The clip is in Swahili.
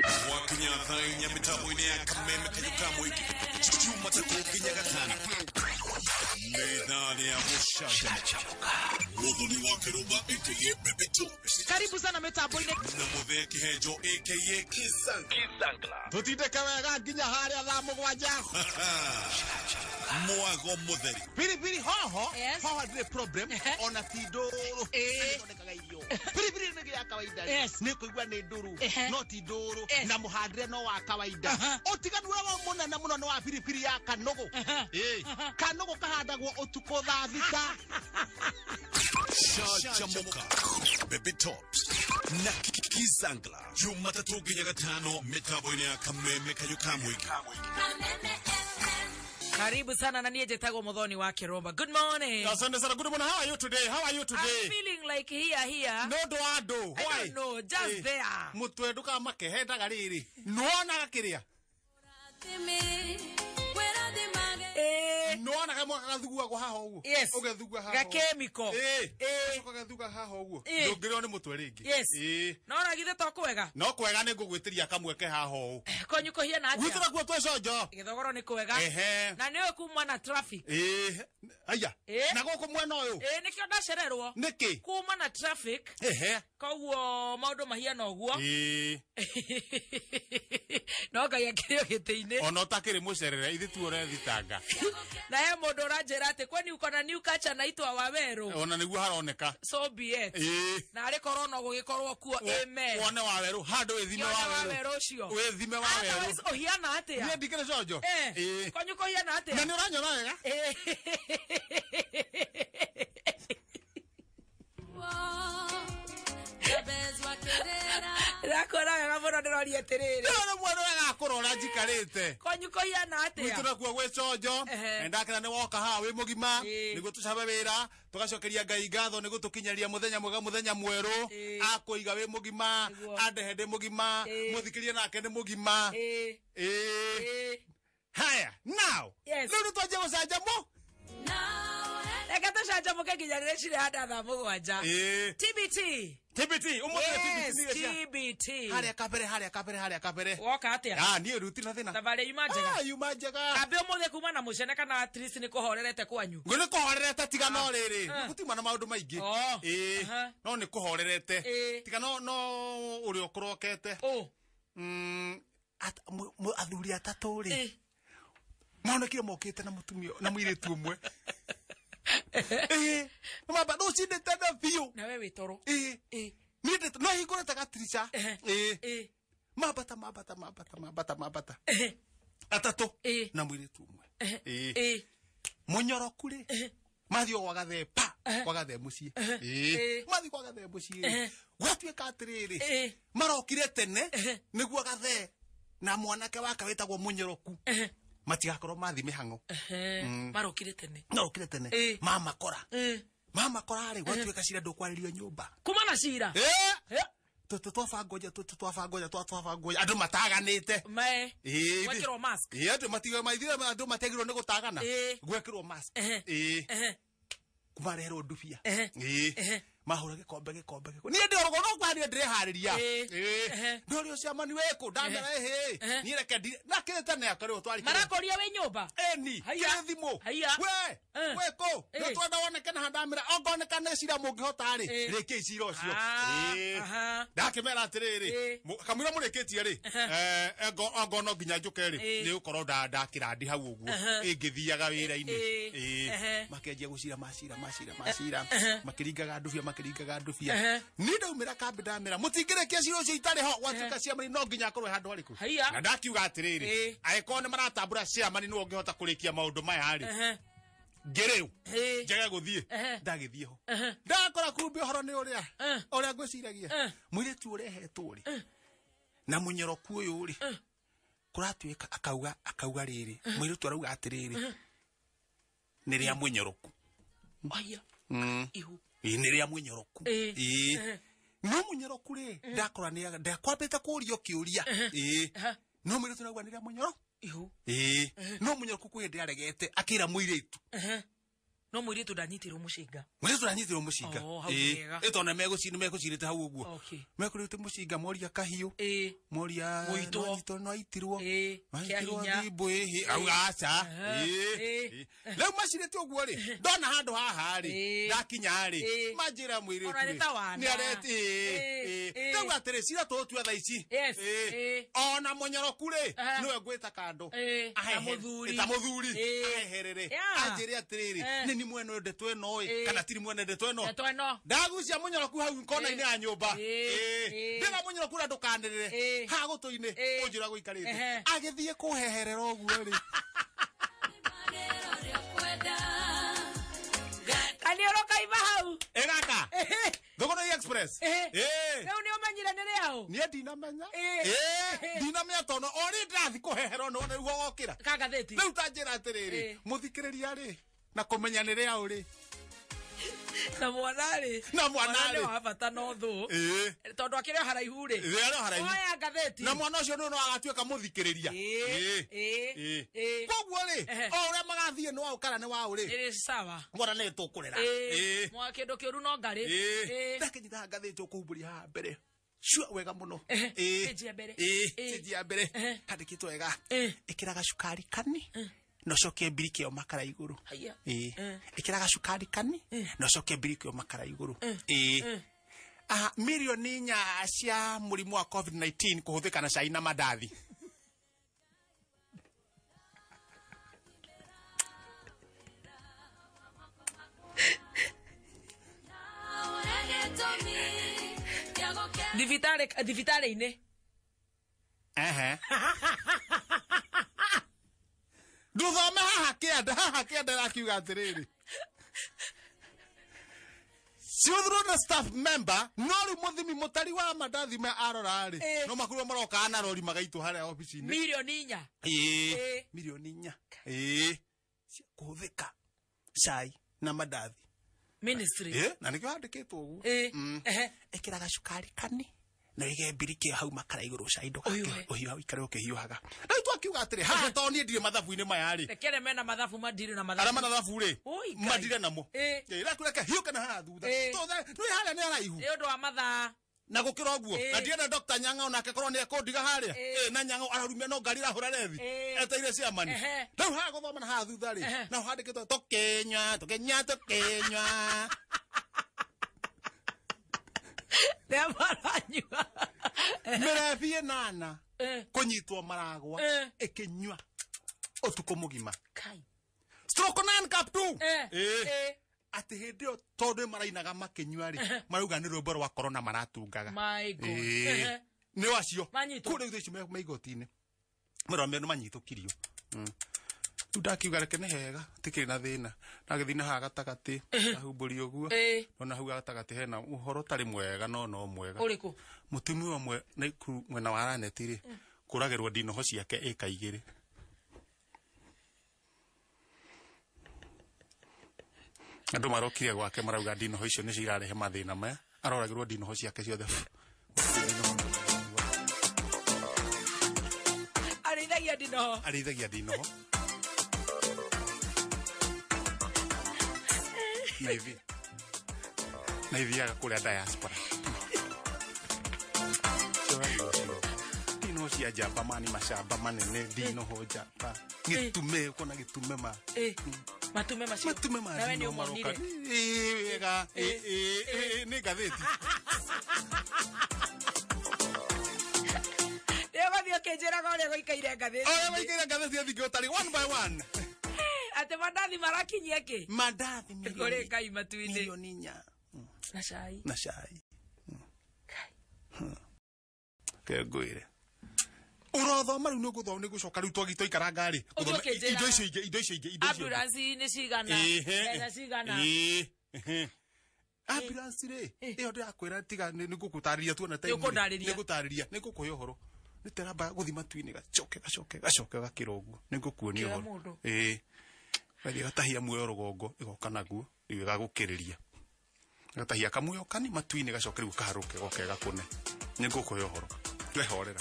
Wakinya thainya mitabo ine ya kameme kanyuka mwiki chuma takukinya gatana Medani ya mushachamuka Mudhuni wake ruba aka Baby Tops. Karibu sana mitabo ine na muthe kihejo aka Kisangla tutinde kawega nginya haria thaa mugwanja mwago mutheri Pilipili hoho Yes. hoho ndire problem ona ti nduru ndonekaga irio pilipili nigi ya kawaida Yes. ni kuigua ni nduru no ti nduru Yes. na muhandire no wa kawaida utiganu wa munene muno no wa pilipili ya kanogo kanogo kahandagwo utuko thaa thita Shachamuka Baby Tops na Kisangla Jumatatu nginya gatano mitabo ine ya kameme kanyuka mwiki Karibu sana na niye tago modhoni wake Romba. Good morning. Asante sana. Good morning. How are you today? I'm feeling like here. No do ado. I don't know, just there. Mutwe duka makehenda gariri. Nuona gakiria. Nuona kama kathugua kwa haho uguo. Yes. Ugathugua haho. Ga chemical. Ugathugua haho uguo. Ndungirwo ni mutwe ringi. Yes. Nora githe to kwega. No kwega ni ngugwitiria kamweke haho. Konyuko hia na atia. Witira kwa twecojo. Githogoro ni kwega. Na niwe kuma na traffic. Aya. Na goko mwena uyu. Nikio ndacererwo. Niki? Kuma na traffic. Koguo maundu mahiana uguo. No Ngai akirio gite-ini. Ona utakiri mucerere ithi tu urethitanga. Na he mundu uranjira ati kwani uko na new culture na itwa Waweru. Ona niguo haroneka. So be it. Na ari korona gugikorwo kuo amen. Wone Waweru hando withime Waweru ucio. Withime Waweru. Otherwise ohiana atia. Ni ndikire cojo. Konyuko hiana atia. Na ni uranyona wega. Rakora wega muno ndirori etiriri. Ndona mwana wega kurora njikarite. Konyuko hiana atia. Mutuna kuo gwe cojo. Ndakira ni woka ha wi mugima. Niguo tucabe wira. Tugacokeria Ngai ngatho niguo tukinyaria muthenya mwega muthenya mweru. Akuiga wi mugima. Andehende mugima. Muthikirie nake ni mugima. Haya, now. Lulu twaje gucanjamo. Eka tucanjamuke nginya rĩrĩa cirĩ handa thaa mũgwanja. TBT. TBT. Haria kabere. Woka atia? Niĩ ruti na thina. Thabarĩ yuma njega. Yuma njega. Kambe ũmũthĩ kuma na mũcene kana at least nĩ kũhorerete kwanyu. Nĩ kũhorerete tiga no rĩrĩ. Gutima na maũndũ maingĩ. No nĩ kũhorerete. Tiga no ũrĩa ũkũrokete. Athuri atatũ rĩ. Maonekire mokite na mutumio na mwiritu umwe. Mama no cinde tena biu. Na wewe toro. Ninde no hingore ta gatricha. Mabata. Atatu na mwiritu umwe. Munyoroku ri. Mathio gwagathe pa. Gwagathe mucie. Mathio gwagathe mucie. Gwatuika atiriri. Marokire tene niguo gathe. Na mwanake waka wetagwo munyoroku. Matigakorwo mathi mihango. Marokire tene. Mama kora ri gwatuika cira ndũkwarĩrio nyũmba. Kuma na cira. Twabangoja andũ mataganĩte. Gwekĩrwo mask. Andũ matiga maithire andũ mategirwo nĩ gũtagana. Gwekĩrwo mask. Kumarehwo ndubia. Mahura gikombe. Niĩ ndĩorogo no kwani ndĩreharĩria. Ndori uciamani weko ndamera niĩ reke nakĩte na akarĩo twari. Marakoria we nyũmba. Eni. Kĩrĩ thimũ. We. Weko. Nĩ twenda woneke na ndamera ongoneka nĩ cira mũngĩhota rĩ. Rĩkĩ cira ũcio. Ndakĩmera atĩrĩrĩ. Kamũira mũrĩkĩtie rĩ. Ongono nginya njũke rĩ. Nĩ ũkorwo ndakĩrandi hau ũguo. Ĩngĩthiaga wĩra-inĩ. Makenjia gũcira macira. Makĩringaga ndubia. Ni ndaumĩra kambe ndamera. Mũtingĩrĩkia cira ũcio itarĩ ho. Gwatuĩka ciamani no nginya akorwo handũ harĩkũ. Na ndakiuga atĩrĩrĩ. Agĩkorwo nĩ maratambũra ciamani nĩ ũngĩhota kũrĩkia maũndũ maya rĩ. Ngĩrĩu. Njage gũthiĩ. Ndagĩthiĩ ho. Ndakora kumbe ũhoro nĩ ũrĩa ngwĩciragia. Mũirĩtu ũrehetwo rĩ. Na mũnyoroku ũyũ rĩ. Kũratuĩka akauga rĩrĩ. Mũirĩtu arauga atĩrĩrĩ. Nĩ rĩa mũnyoroku. Aya. Ihu. Nĩ rĩa mũnyoroku. No mũnyoroku rĩ. Ndakora nĩ ndakwambĩte kũũrio kĩũria. No mũirĩtu arauga nĩ rĩa mũnyoroku. Ihu. No mũnyoroku kwĩ ndĩ aregete akĩra mũirĩtu. no mwiritu ndanyitirwo mucinga mwiritu ndanyitirwo mucinga etona megocirite hau uguo mekurite mucinga moria kahiu moria mwito no aitirwo thimbo au acha leo macirite uguo ri ndona handu haha ri ndakinya ri manjira mwiritu ni areti leo atere cira tutua thaa ici ona munyoroku ri niwe ngwita kando ta muthuri aherere anjire atiriri ni mwene ndetwe noe kana tiri mwene ndetwe no ndagucia munyoroku hau kona-ini ya nyumba ndira munyoroku ndukanirire ha gutu-ini unjira guikarite agithie kuheherera uguo ri kanioro kaiba hau egaka Thogora Express leo ni omanyira nere yao ni ndinamenya ndinamenya tono ori ndathi kuhehero no rugo gokira kagatheti riu tanjira atiriri muthikiriria ri na kumenya nere yao ri na mwanari wa bata no thu tondu akire haraihu ri oya gatheti na mwana ucio no agatuika muthikiriria koguo ri ore magathie no ukara ne wa uri sawa mwana ne tukurera mwa kindu kiuru no ngari ndakinyita gatheti ukuhumburi ha mbere shua wega muno ejia mbere kandikitwo wega ikiraga cukari kani no coke mbiriki o makara iguru ikiraga cukari kani no coke mbiriki o makara iguru milioni 4 cia murimu wa COVID-19 kuhuthika na cai na mandathi divitare-ini nduthome haha kienda rakiuga atiriri ciuthuru na staff member no ri muthimi mutari wa mandathi ma arora ri no makurwa maroka na rori magaitu haria office-ini milioni 4 milioni 4 kuhuthika cai na mandathi ministry na nikio handikitwo uguo ikiraga cukari kani na ige mbiriki hau makara iguru cai ndoka uhiu hau ikare ukihiuhaga riu twakiuga atiri haha to nie ndire mathabu-ini maya ri rekere mena mathabu madire na mathabu ara mathabu ri madire namo irakureka hiuka na haha thutha to nui haria ni araihu ni undu wa mathaa na gukira uguo na ndiena Dr. Nyanga ona akekorwo ni ekundiga haria na Nyanga ararumia no ngari rahura rethi eteire ciamani riu haha guthoma na haha thutha ri na handikitwo tukinywa Mirefie nana kunyitwo maragwa ikinywa utuko mugima stroke 9 cap 2 ati hindi yo tondu marainaga makinywa ri marauga ni rwimbo rwa corona maratungaga ni wacio kuri thici me igoti-ini marombe no manyitukirio ndakiuga reke ni hega tikiri na thina na githina ha gatagati ahumburi uguo ona hau gatagati hena uhoro tari mwega no mwega uriku mutumi umwe na mwena wa raneti ri kuragirwo ndinoho ciake ikaigiri andu marokire gwake marauga ndinoho icio ni cirarehe mathina maya aroragirwo ndinoho ciake ciothe arithagia ndinoho na ithiaga kuria diaspora ndinoho cia njamba mani macamba manene ndinoho njamba gitume kona gitume ma matume nawe ni umonire wega ni gatheti Dio kejera gore goikaire gatheti goikaire gatheti athikio tari one by one ate mandathi marakinyia ki mandathi gore kai matuini milioni 4 na cai ke ngwire urothoma riu niguthoma nigucoka riu twagito ikara ngari indo icio ingi ambulance ni cigana na cigana ambulance ri iyo ndirakwira tiga nigukutariria tuona time nigutariria nigukuhe uhoro niteramba guthi matu-ini gacoke gakirogu nigukuonia uhoro wali gatahia muoyo rugongo igoka naguo riu gagukiriria gatahia kamuoyo kani matu-ini gacoke riu kaharuke goke gakune nigukuhe uhoro wehorera